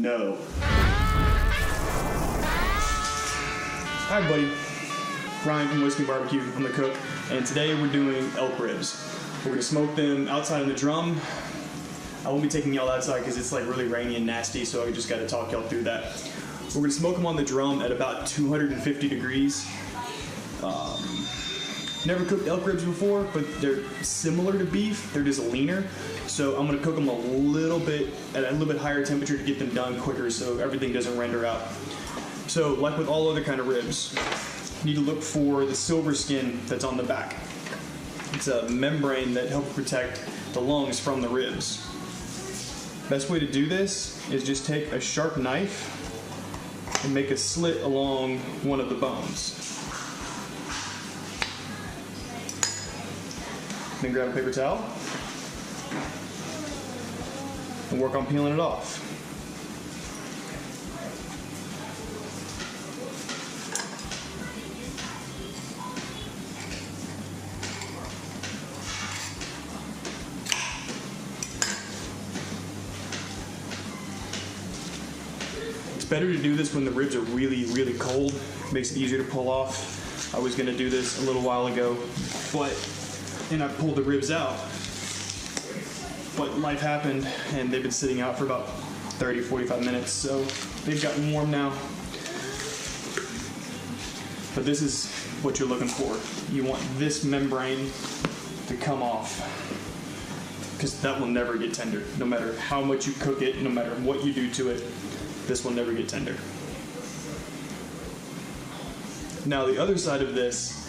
no. Hi everybody, Brian from Whisky And BBQ. I'm the cook, and today we're doing elk ribs. We're gonna smoke them outside in the drum. I won't be taking y'all outside because it's like really rainy and nasty, so I just gotta talk y'all through that. We're gonna smoke them on the drum at about 250 degrees. Never cooked elk ribs before, but they're similar to beef. They're just leaner. So I'm gonna cook them a little bit at a little bit higher temperature to get them done quicker so everything doesn't render out. So like with all other kind of ribs, you need to look for the silver skin that's on the back. It's a membrane that helps protect the lungs from the ribs. Best way to do this is just take a sharp knife and make a slit along one of the bones. Then grab a paper towel and work on peeling it off. It's better to do this when the ribs are really, really cold. It makes it easier to pull off. I was gonna do this a little while ago, and I pulled the ribs out. But life happened, and they've been sitting out for about 30, 45 minutes, so they've gotten warm now. But this is what you're looking for. You want this membrane to come off, because that will never get tender. No matter how much you cook it, no matter what you do to it, this will never get tender. Now the other side of this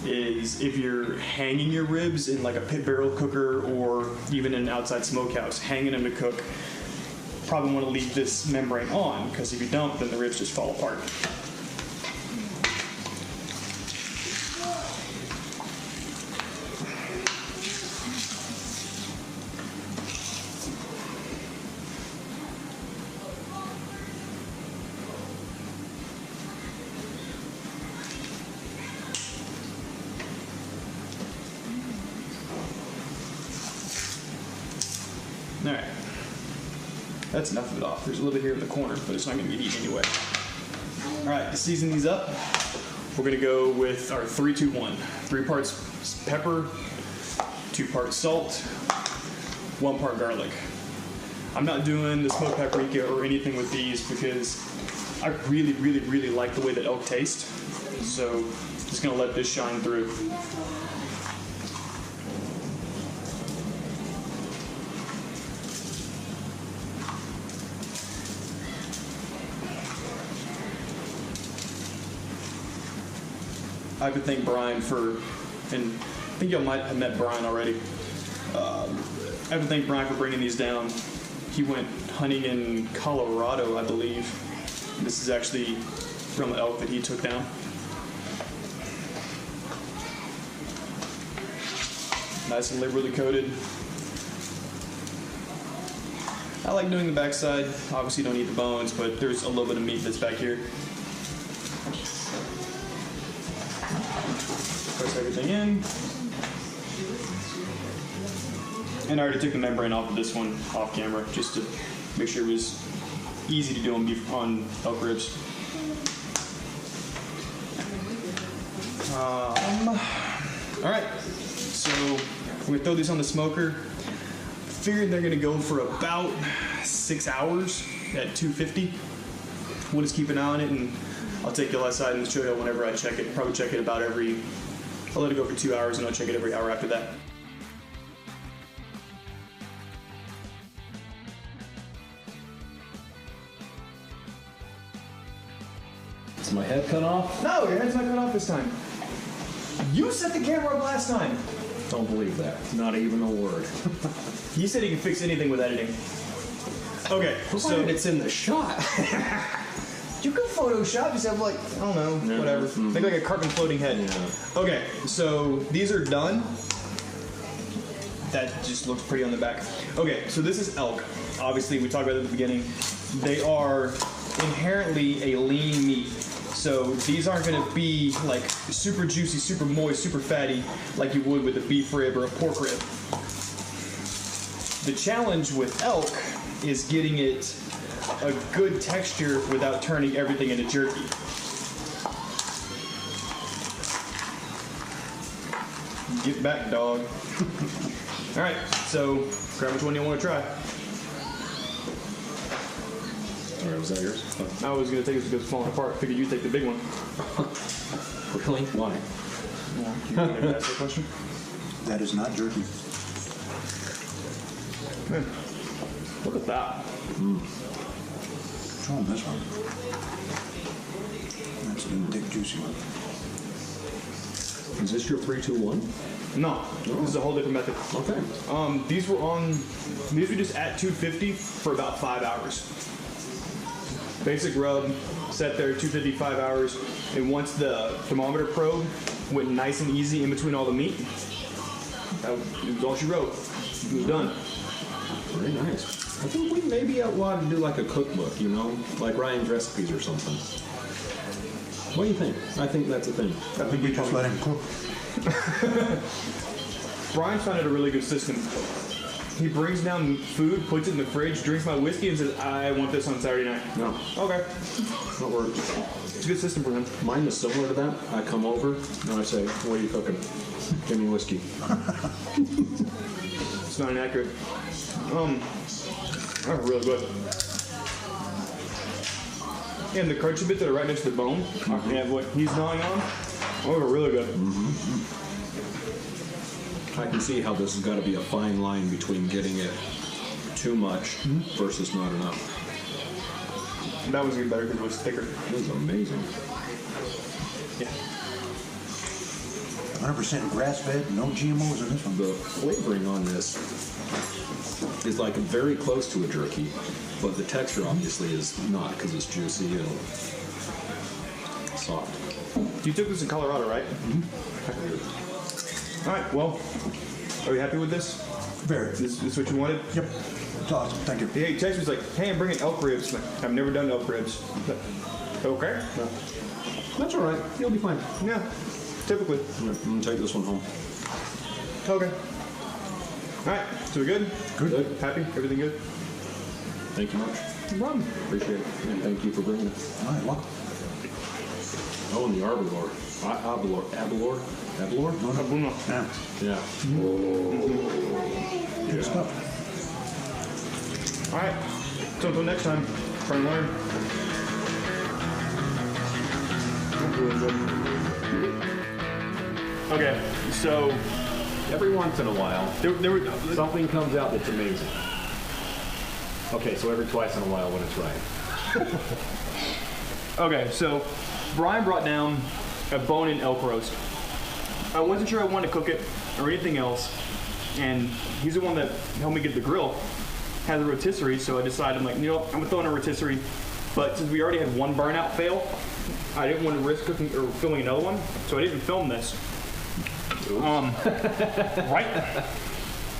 is if you're hanging your ribs in like a pit barrel cooker or even in an outside smokehouse, hanging them to cook, probably want to leave this membrane on, because if you don't, then the ribs just fall apart. Alright, that's enough of it off. There's a little bit here in the corner, but it's not going to get eaten anyway. Alright, to season these up, we're going to go with our 3-2-1. 3 parts pepper, 2 parts salt, 1 part garlic. I'm not doing the smoked paprika or anything with these because I really, really, really like the way that elk tastes. So, just going to let this shine through. I have to thank Brian and I think y'all might have met Brian already. I have to thank Brian for bringing these down. He went hunting in Colorado, I believe. This is actually from the elk that he took down. Nice and liberally coated. I like doing the backside. Obviously you don't eat the bones, but there's a little bit of meat that's back here. Press everything in. And I already took the membrane off of this one off camera just to make sure it was easy to do on elk ribs. Alright, so we're going to throw these on the smoker. Figured they're going to go for about 6 hours at 250. We'll just keep an eye on it, and I'll take you outside and show you whenever I check it. Probably check it about I'll let it go for 2 hours and I'll check it every hour after that. Is my head cut off? No, your head's not cut off this time. You set the camera up last time. Don't believe that. Not even a word. You said you can fix anything with editing. Okay, so it's in the shot. You can Photoshop, just have like, I don't know, whatever. Think like a carbon floating head. Yeah. Okay, so these are done. That just looks pretty on the back. Okay, so this is elk. Obviously, we talked about it at the beginning. They are inherently a lean meat. So these aren't going to be like super juicy, super moist, super fatty like you would with a beef rib or a pork rib. The challenge with elk is getting it a good texture without turning everything into jerky. Get back, dog. All right, so grab which one you want to try. All right, was that yours? I was going to take this because it's falling apart. Figured you'd take the big one. Really? Why? You want to ask that question? That is not jerky. Man, look at that. What's wrong with this one? That's a thick, juicy one. Is this your 3-2-1? No, this is a whole different method. Okay. These were just at 250 for about 5 hours. Basic rub, set there 250, 5 hours, and once the thermometer probe went nice and easy in between all the meat, that was all she wrote. It was done. Very nice. I think we maybe ought to do like a cookbook, you know, like Ryan's recipes or something. What do you think? I think that's a thing. I think we just let him cook. Brian found out a really good system. He brings down food, puts it in the fridge, drinks my whiskey, and says, I want this on Saturday night. No, Okay. that works. It's a good system for him. Mine is similar to that. I come over and I say, what are you cooking? Give me whiskey. It's not inaccurate. That's really good. And the crunchy bits that are right next to the bone, and what he's gnawing on, those are really good. I can see how this has got to be a fine line between getting it too much versus not enough. That was even better because it was thicker. This is amazing. Yeah. 100% grass-fed, no GMOs in this one. The flavoring on this is like very close to a jerky, but the texture obviously is not because it's juicy and soft. You took this in Colorado, right? All right, well, are you happy with this? Very. This is what you wanted? Yep. It's awesome. Thank you. He texted me, he's like, hey, I'm bringing elk ribs. I'm like, I've never done elk ribs. Like, okay. No. That's all right. You'll be fine. Yeah, typically. I'm going to take this one home. Okay. All right, so we good? Good. Happy? Everything good? Thank you much. No problem. Appreciate it. And thank you for bringing it. All right, welcome. Oh, and the arbor. Abelor? No, Abuna. Yeah. Yeah. Good stuff. All right, so until next time, try and learn. Okay, so Every once in a while, there were something comes out that's amazing. Okay, so every twice in a while when it's right. Okay, so Brian brought down a bone-in elk roast. I wasn't sure I wanted to cook it or anything else, and he's the one that helped me get the grill. Has a rotisserie, so I decided, I'm like, you know, I'm gonna throw in a rotisserie. But since we already had one burnout fail, I didn't want to risk cooking or filming another one, so I didn't film this. Right?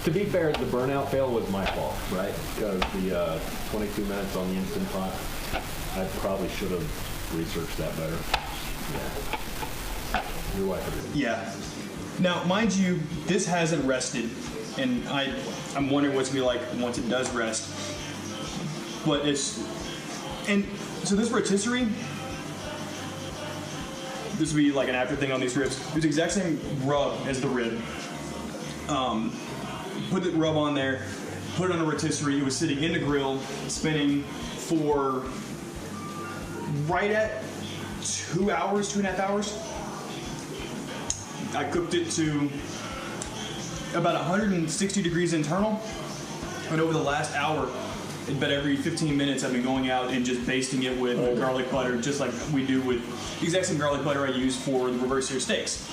To be fair, the burnout fail was my fault, right? Because the 22 minutes on the Instant Pot, I probably should have researched that better. Yeah. Your wife agreed. Yeah. Now, mind you, this hasn't rested, and I'm wondering what's gonna be like once it does rest. But and so this rotisserie, this would be like an after thing on these ribs. It's the exact same rub as the rib. Put the rub on there, put it on a rotisserie. It was sitting in the grill, spinning for right at 2 hours, 2.5 hours. I cooked it to about 160 degrees internal, and over the last hour, about every 15 minutes, I've been going out and just basting it with garlic butter, just like we do with the exact same garlic butter I use for the reverse sear steaks.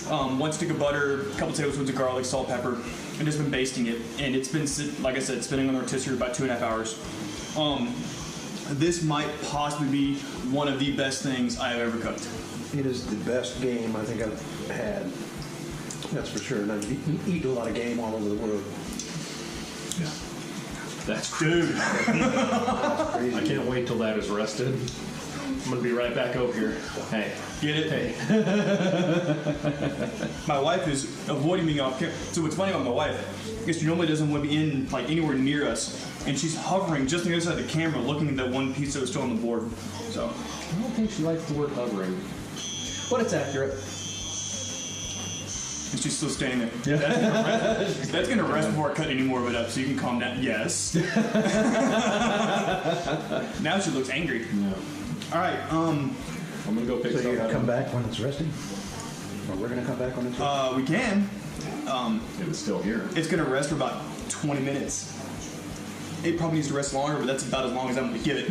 1 stick of butter, a couple tablespoons of garlic, salt, pepper, and just been basting it. And it's been, like I said, spinning on the rotisserie about 2.5 hours. This might possibly be one of the best things I have ever cooked. It is the best game I think I've had. That's for sure. And I've eaten a lot of game all over the world. Yeah. That's Dude. I can't wait till that is rested. I'm gonna be right back over here. Hey. Get it? Hey. My wife is avoiding me off camera. So what's funny about my wife is she normally doesn't want to be in like anywhere near us, and she's hovering just on the other side of the camera, looking at that one piece that was still on the board. So I don't think she likes the word hovering, but it's accurate. and she's still standing there. That's gonna rest before I cut any more of it up, so you can calm down. Yes. Now she looks angry. Yeah. All right. I'm gonna go pick So some you're gonna up. come back when it's resting? Or we're gonna come back when it's resting? We can. It was still here. It's gonna rest for about 20 minutes. It probably needs to rest longer, but that's about as long as I'm gonna give it.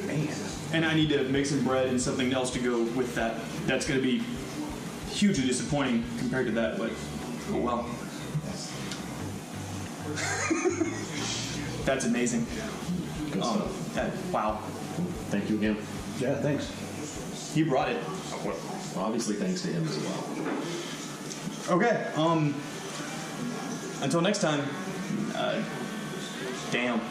Man. And I need to make some bread and something else to go with that. That's gonna be hugely disappointing compared to that, but oh well. That's amazing. Good stuff. Wow. Thank you again. Yeah, thanks. He brought it. Obviously, thanks to him as well. Okay. Until next time. Damn.